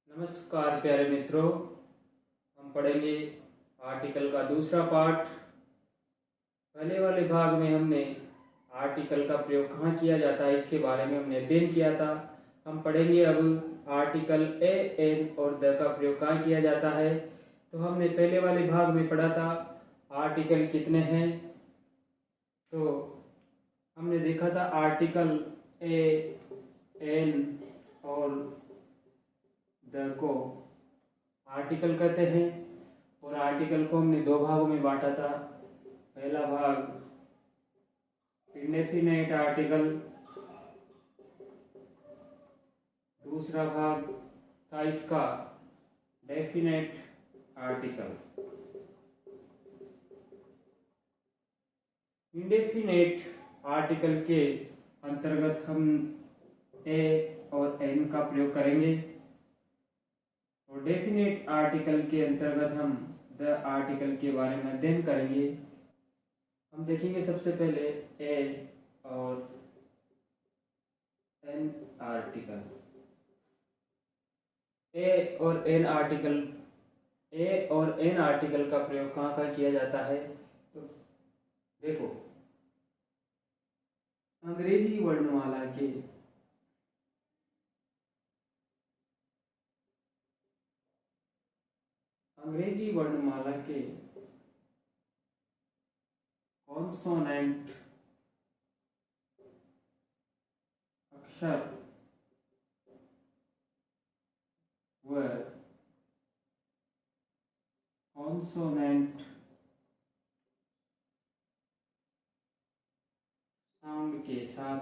नमस्कार प्यारे मित्रों, हम पढ़ेंगे आर्टिकल का दूसरा पार्ट। पहले वाले भाग में हमने आर्टिकल का प्रयोग कहाँ किया जाता है इसके बारे में हमने अध्ययन किया था। हम पढ़ेंगे अब आर्टिकल ए, एन और द का प्रयोग कहाँ किया जाता है। तो हमने पहले वाले भाग में पढ़ा था आर्टिकल कितने हैं। तो हमने देखा था आर्टिकल ए, एन और द को आर्टिकल कहते हैं और आर्टिकल को हमने दो भागों में बांटा था। पहला भाग इंडेफिनाइट आर्टिकल, दूसरा भाग था इसका डेफिनेट आर्टिकल। इंडेफिनेट आर्टिकल के अंतर्गत हम ए और एन का प्रयोग करेंगे और डेफिनेट आर्टिकल के अंतर्गत हम द आर्टिकल के बारे में अध्ययन करेंगे। हम देखेंगे सबसे पहले ए और एन आर्टिकल। ए और एन आर्टिकल का प्रयोग कहाँ कहाँ किया जाता है। तो देखो, अंग्रेजी वर्णमाला के कॉन्सोनेंट अक्षर व कॉन्सोनेंट साउंड के साथ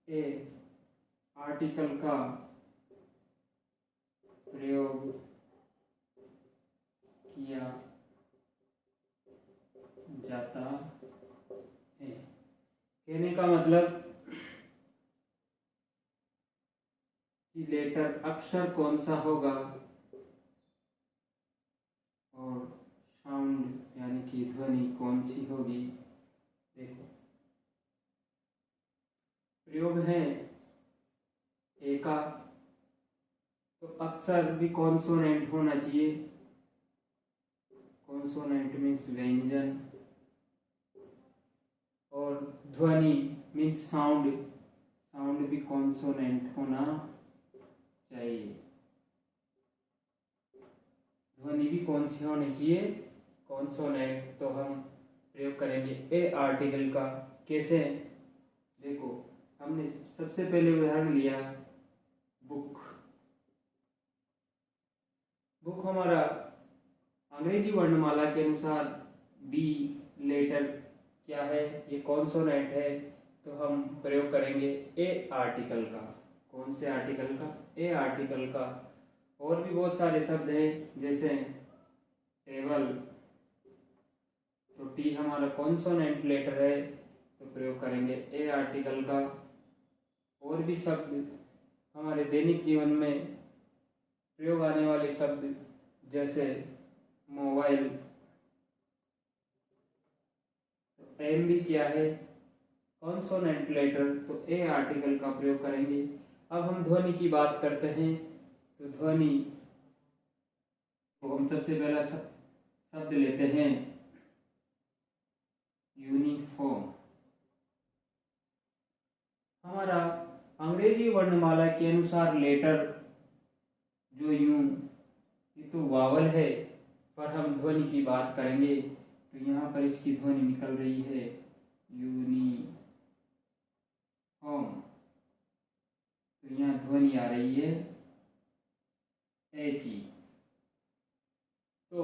ए आर्टिकल का प्रयोग किया जाता है। कहने का मतलब कि लेटर अक्षर कौन सा होगा और साउंड यानी कि ध्वनि कौन सी होगी। देखो, प्रयोग है ए का, तो अक्षर भी कॉन्सोनेंट होना चाहिए। कॉन्सोनेंट मीन्स व्यंजन और ध्वनि मीन्स साउंड। साउंड भी कॉन्सोनेंट होना चाहिए। ध्वनि भी कौन सी होनी चाहिए, कॉन्सोनेंट। तो हम प्रयोग करेंगे ए आर्टिकल का। कैसे, देखो, हमने सबसे पहले उदाहरण लिया बुक। बुक हमारा अंग्रेजी वर्णमाला के अनुसार बी लेटर क्या है, ये कॉन्सोनेंट है। तो हम प्रयोग करेंगे ए आर्टिकल का। कौन से आर्टिकल का, ए आर्टिकल का। और भी बहुत सारे शब्द हैं जैसे टेबल, तो टी हमारा कॉन्सोनेंट लेटर है, तो प्रयोग करेंगे ए आर्टिकल का। और भी शब्द हमारे दैनिक जीवन में प्रयोग आने वाले शब्द जैसे मोबाइल, तो एम भी क्या है, कॉन्सोनेंट लेटर, तो ए आर्टिकल का प्रयोग करेंगे। अब हम ध्वनि की बात करते हैं। तो ध्वनि को हम सबसे पहला शब्द लेते हैं यूनिफॉर्म। हमारा अंग्रेजी वर्णमाला के अनुसार लेटर जो ये तो वावल है, पर हम ध्वनि की बात करेंगे तो यहाँ पर इसकी ध्वनि निकल रही है यूनिफॉर्म। तो यहाँ ध्वनि आ रही है ए की। तो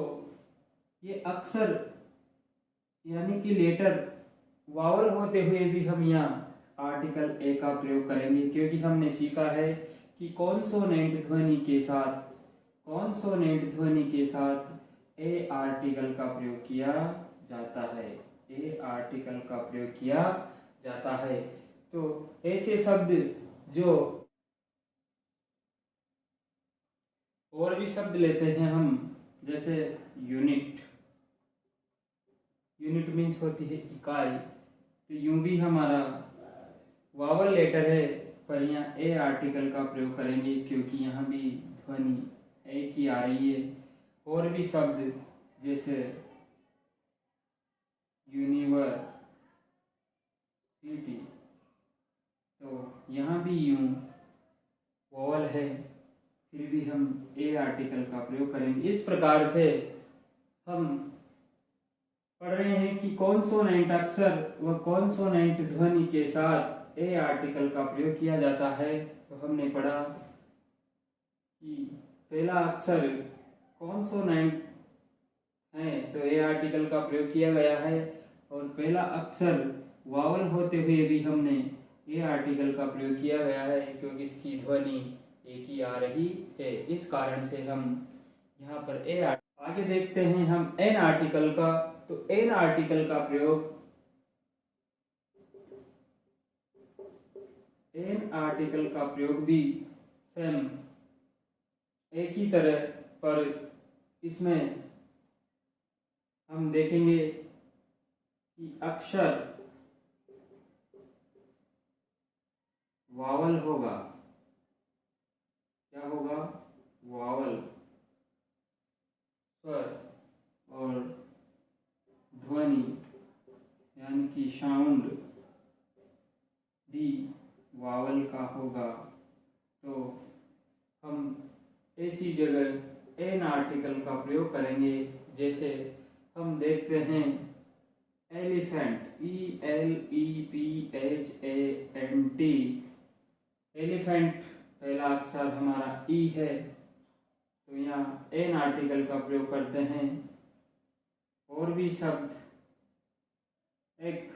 ये अक्सर यानी कि लेटर वावल होते हुए भी हम यहाँ आर्टिकल ए का प्रयोग करेंगे, क्योंकि हमने सीखा है कि कॉन्सोनेंट ध्वनि के साथ ए आर्टिकल का प्रयोग किया जाता है। ए आर्टिकल का प्रयोग किया जाता है। तो ऐसे शब्द जो और भी शब्द लेते हैं हम, जैसे यूनिट। यूनिट मीन्स होती है इकाई। तो यूं भी हमारा वावल लेटर है, पर यहाँ ए आर्टिकल का प्रयोग करेंगे क्योंकि यहाँ भी ध्वनि ए की आ रही है। और भी शब्द जैसे यूनिवर्सिटी, तो यहाँ भी यूं वोवल है, फिर भी हम ए आर्टिकल का प्रयोग करेंगे। इस प्रकार से हम पढ़ रहे हैं कि कॉन्सोनेंट अक्षर व कॉन्सोनेंट ध्वनि के साथ ए आर्टिकल का प्रयोग किया जाता है। तो हमने पढ़ा कि पहला अक्षर कॉन्सोनेंट है तो ए आर्टिकल का प्रयोग किया गया है, और पहला अक्षर वावल होते हुए भी हमने ए आर्टिकल का प्रयोग किया गया है क्योंकि इसकी ध्वनि एक ही आ रही है। इस कारण से हम यहाँ पर ए आगे देखते हैं हम एन आर्टिकल का। तो एन आर्टिकल का प्रयोग, एन आर्टिकल का प्रयोग भी सेम एक ही तरह, पर इसमें हम देखेंगे कि अक्षर वावल होगा। क्या होगा? वावल स्वर, और ध्वनि यानी कि साउंड भी वावल का होगा। तो हम ऐसी जगह एन आर्टिकल का प्रयोग करेंगे। जैसे हम देखते हैं एलिफेंट, ELEPHANT, एलिफेंट पहला अक्षर हमारा ई है, तो यहाँ एन आर्टिकल का प्रयोग करते हैं। और भी शब्द एक,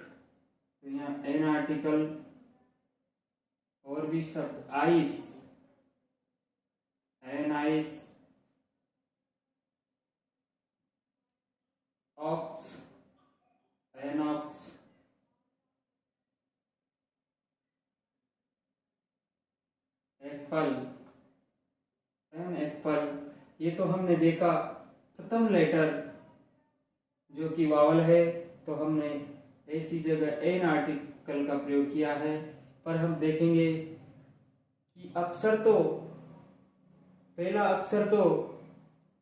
तो यहाँ एन आर्टिकल। और भी शब्द ice, an ice. Ox, an ox. Apple, an apple. ये तो हमने देखा प्रथम लेटर जो कि वावल है, तो हमने ऐसी जगह एन आर्टिकल का प्रयोग किया है। पर हम देखेंगे कि अक्षर तो पहला अक्षर तो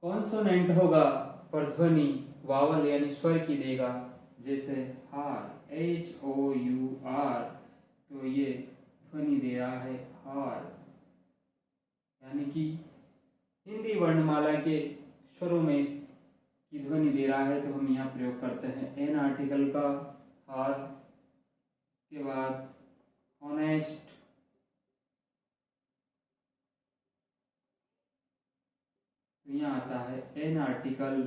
कॉन्सोनेंट होगा, पर ध्वनि वावल यानी स्वर की देगा। जैसे हार, HOUR, तो ये ध्वनि दे रहा है हार, यानी कि हिंदी वर्णमाला के स्वरों में की ध्वनि दे रहा है। तो हम यहाँ प्रयोग करते हैं एन आर्टिकल का हार। के बाद ऑनेस्ट, यहाँ आता है एन आर्टिकल।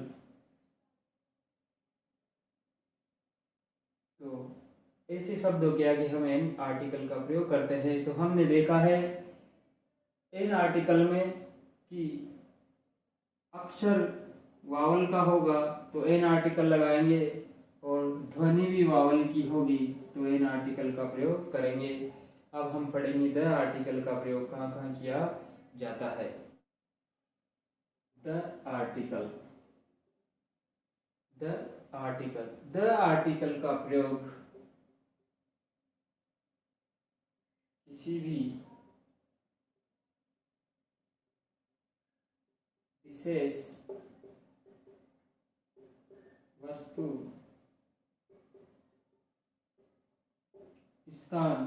तो ऐसे शब्दों के आगे हम एन आर्टिकल का प्रयोग करते हैं। तो हमने देखा है एन आर्टिकल में कि अक्षर वावल का होगा तो एन आर्टिकल लगाएंगे, और ध्वनि भी वावल की होगी तो एन आर्टिकल का प्रयोग करेंगे। अब हम पढ़ेंगे द आर्टिकल का प्रयोग कहाँ कहाँ किया जाता है। The article, the article, the article का प्रयोग किसी भी विशेष वस्तु, स्थान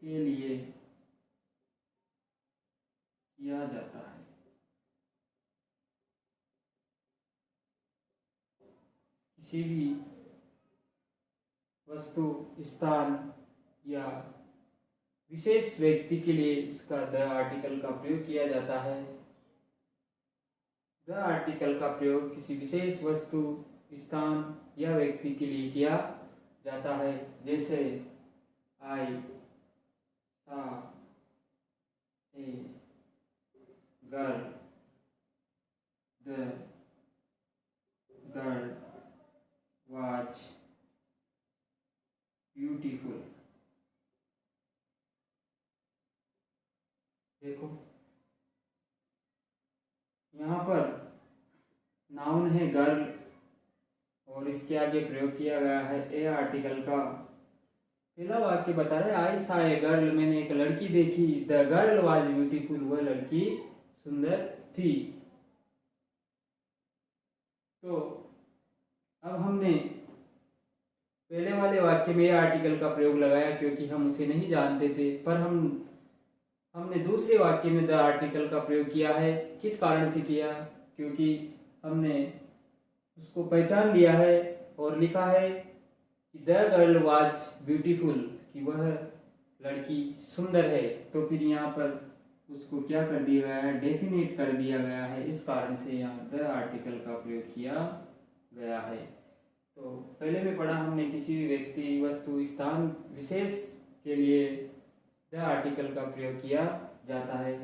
के लिए किया जाता है। किसी भी वस्तु, स्थान या विशेष व्यक्ति के लिए इसका द आर्टिकल का प्रयोग किया जाता है। द आर्टिकल का प्रयोग किसी विशेष वस्तु, स्थान या व्यक्ति के लिए किया जाता है। जैसे I, saw, a, girl, the girl was beautiful. देखो यहाँ पर नाउन है गर्ल, और इसके आगे प्रयोग किया गया है ए आर्टिकल का। पहला वाक्य बता रहे आई सा ए गर्ल, मैंने एक लड़की देखी, द गर्ल वाज ब्यूटीफुल, वह लड़की सुंदर थी। तो अब हमने पहले वाले वाक्य में आर्टिकल का प्रयोग लगाया क्योंकि हम उसे नहीं जानते थे, पर हमने दूसरे वाक्य में द आर्टिकल का प्रयोग किया है। किस कारण से किया? क्योंकि हमने उसको पहचान लिया है और लिखा है कि द गर्ल वाज ब्यूटीफुल, कि वह लड़की सुंदर है। तो फिर यहाँ पर उसको क्या कर दिया गया है? डेफिनेट कर दिया गया है। इस कारण से यहाँ द आर्टिकल का प्रयोग किया गया है। तो पहले में पढ़ा हमने किसी भी व्यक्ति, वस्तु, स्थान विशेष के लिए द आर्टिकल का प्रयोग किया जाता है।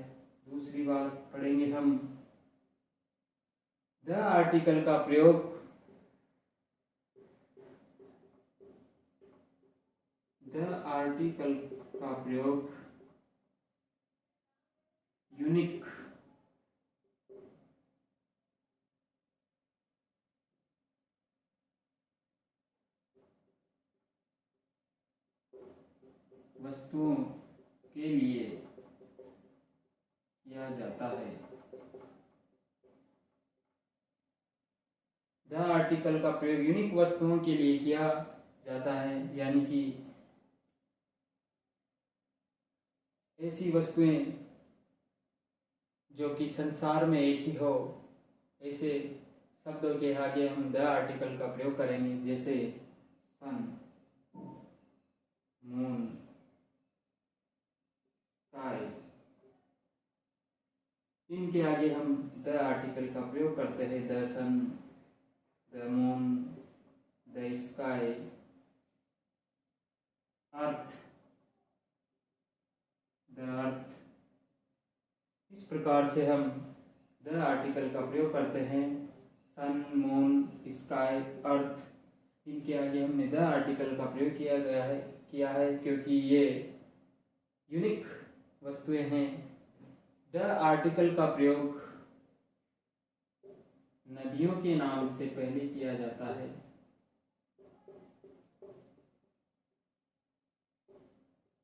दूसरी बार पढ़ेंगे हम द आर्टिकल का प्रयोग यूनिक वस्तुओं के लिए किया जाता है। द आर्टिकल का प्रयोग यूनिक वस्तुओं के लिए किया जाता है, यानी कि ऐसी वस्तुएं जो कि संसार में एक ही हो, ऐसे शब्दों के आगे हम द आर्टिकल का प्रयोग करेंगे। जैसे सन, मून, स्काई, इनके आगे हम द आर्टिकल का प्रयोग करते हैं। The sun, the moon, the sky, earth, the earth. इस प्रकार से हम द आर्टिकल का प्रयोग करते हैं। सन, मून, स्काई, अर्थ, इनके आगे हमने द आर्टिकल का प्रयोग किया है क्योंकि ये यूनिक वस्तुएं हैं। द आर्टिकल का प्रयोग नदियों के नाम से पहले किया जाता है।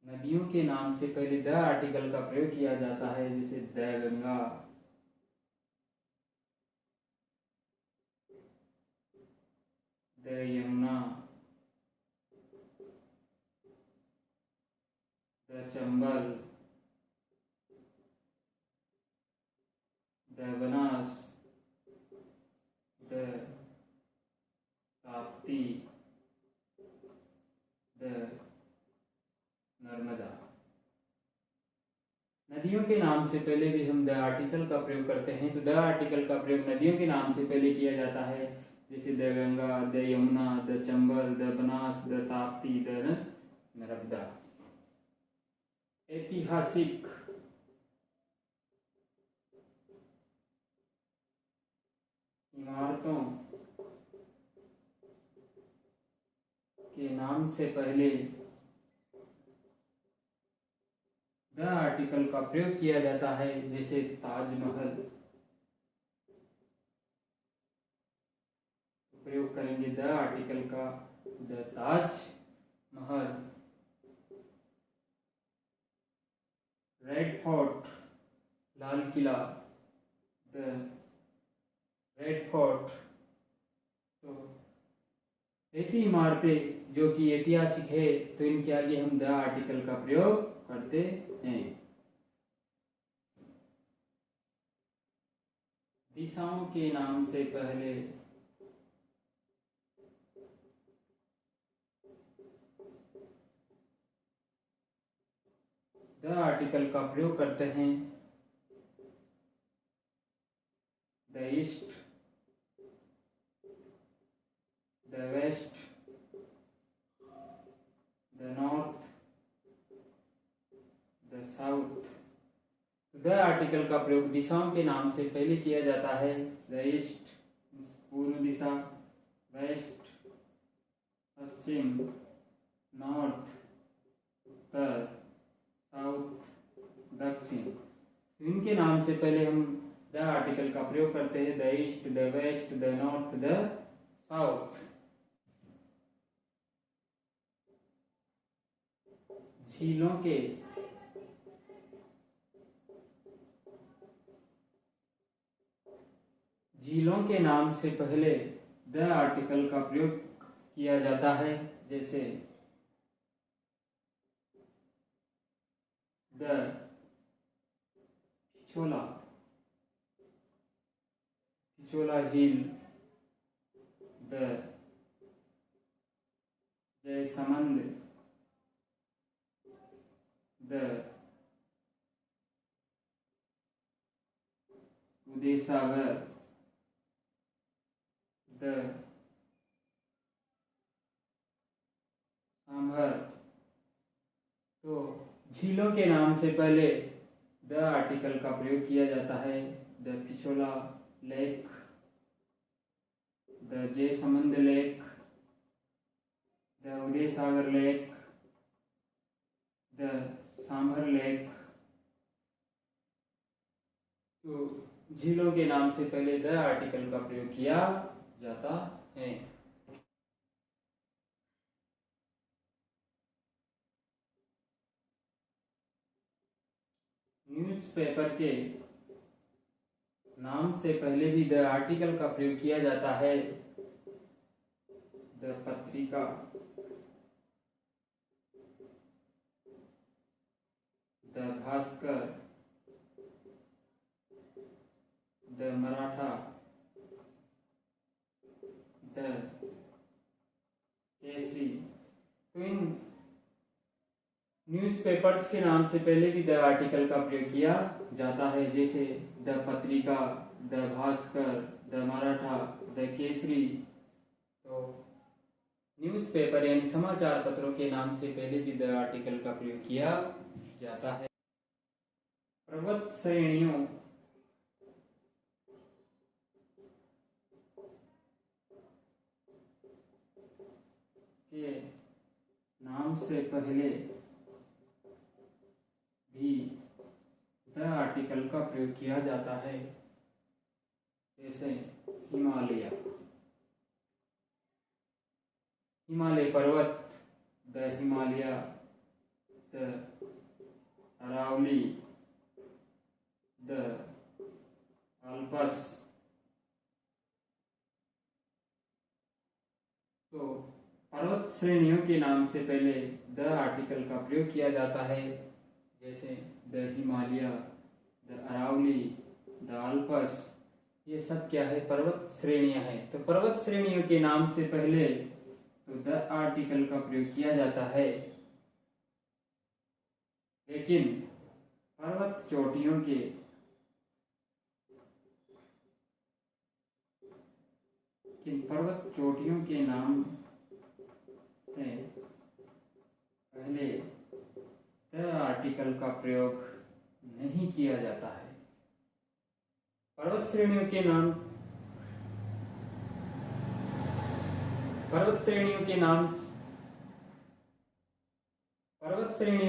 नदियों के नाम से पहले द आर्टिकल का प्रयोग किया जाता है। जैसे the Ganga, the Yamuna, the Chambal, the Banas, the Tapti, the Narmada. नदियों के नाम से पहले भी हम द आर्टिकल का प्रयोग करते हैं। तो द आर्टिकल का प्रयोग नदियों के नाम से पहले किया जाता है। जैसे the Ganga, the Yamuna, the Chambal, the Banas, the Tapti, the Narmada. ऐतिहासिक इमारतों के नाम से पहले द आर्टिकल का प्रयोग किया जाता है। जैसे ताजमहल, प्रयोग करेंगे द आर्टिकल का, the Taj Mahal. Red fort, Lal Qila, the red fort. तो ऐसी इमारतें जो कि ऐतिहासिक है, तो इनके आगे हम द आर्टिकल का प्रयोग करते हैं। दिशाओं के नाम से पहले द आर्टिकल का प्रयोग करते हैं। The east, the west, the north, the south. The article का प्रयोग दिशाओं के नाम से पहले किया जाता है। द ईस्ट पूर्व दिशा, वेस्ट पश्चिम, नॉर्थ उत्तर, साउथ दक्षिण। इनके नाम से पहले हम द आर्टिकल का प्रयोग करते हैं। The east, the west, the north, the south. झीलों के नाम से पहले द आर्टिकल का प्रयोग किया जाता है, जैसे द पिछोला झील, the Jaisamand, the Uday Sagar, the sambar. तो झीलों के नाम से पहले द आर्टिकल का प्रयोग किया जाता है। The Pichola lake, the Jaisamand lake, the Uday Sagar lake, the sambar lake. तो झीलों के नाम से पहले द आर्टिकल का प्रयोग किया जाता है। न्यूज़पेपर के नाम से पहले भी द आर्टिकल का प्रयोग किया जाता है। द पत्रिका, the Bhaskar, the Maratha, the Kesari. तो इन न्यूज़पेपर्स के नाम से पहले भी द आर्टिकल का प्रयोग किया जाता है, जैसे द पत्रिका, the Bhaskar, the Maratha, the Kesari. तो न्यूज़पेपर यानी समाचार पत्रों के नाम से पहले भी द आर्टिकल का प्रयोग किया जाता है। पर्वत श्रेणियों के नाम से पहले भी द आर्टिकल का प्रयोग किया जाता है, जैसे हिमालय पर्वत, the Himalaya, the Aravalli, the Alps. तो पर्वत श्रेणियों के नाम से पहले द आर्टिकल का प्रयोग किया जाता है, जैसे the Himalaya, the Aravalli, the Alps. ये सब क्या है? पर्वत श्रेणियां हैं। तो पर्वत श्रेणियों के नाम से पहले तो द आर्टिकल का प्रयोग किया जाता है, लेकिन पर्वत चोटियों के नाम से पहले द आर्टिकल का प्रयोग नहीं किया जाता है। पर्वत श्रेणियों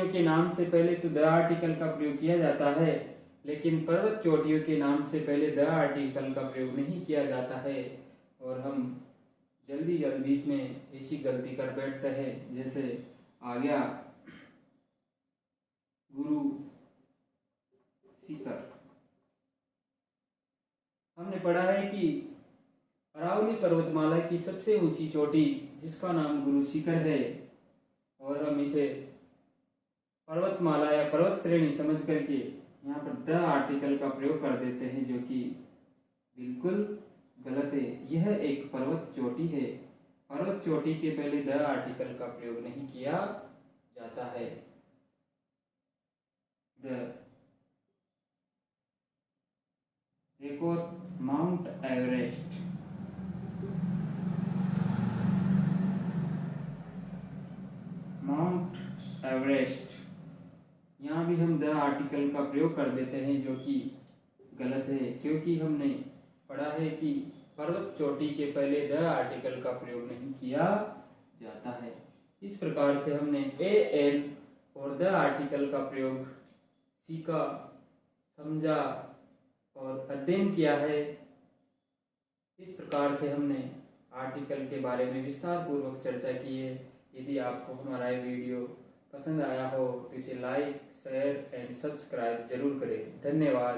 के नाम से पहले तो द आर्टिकल का प्रयोग किया जाता है, लेकिन पर्वत चोटियों के नाम से पहले द आर्टिकल का प्रयोग नहीं किया जाता है। और हम जल्दी इसमें ऐसी गलती कर बैठते हैं, जैसे आ गया गुरु शिखर। हमने पढ़ा है कि अरावली पर्वतमाला की सबसे ऊंची चोटी जिसका नाम गुरु शिखर है, और हम इसे पर्वतमाला या पर्वत श्रेणी समझ करके यहाँ पर द आर्टिकल का प्रयोग कर देते हैं, जो कि बिल्कुल गलत है। यह एक पर्वत चोटी है। पर्वत चोटी के पहले द आर्टिकल का प्रयोग नहीं किया जाता है। एक और माउंट एवरेस्ट। यहाँ भी हम द आर्टिकल का प्रयोग कर देते हैं, जो कि गलत है, क्योंकि हमने पढ़ा है कि पर्वत चोटी के पहले द आर्टिकल का प्रयोग नहीं किया जाता है। इस प्रकार से हमने एल और द आर्टिकल का प्रयोग सीखा, समझा और अध्ययन किया है। इस प्रकार से हमने आर्टिकल के बारे में विस्तार पूर्वक चर्चा की है। यदि आपको हमारा ये वीडियो पसंद आया हो तो इसे लाइक शेयर एंड सब्सक्राइब जरूर करें। धन्यवाद।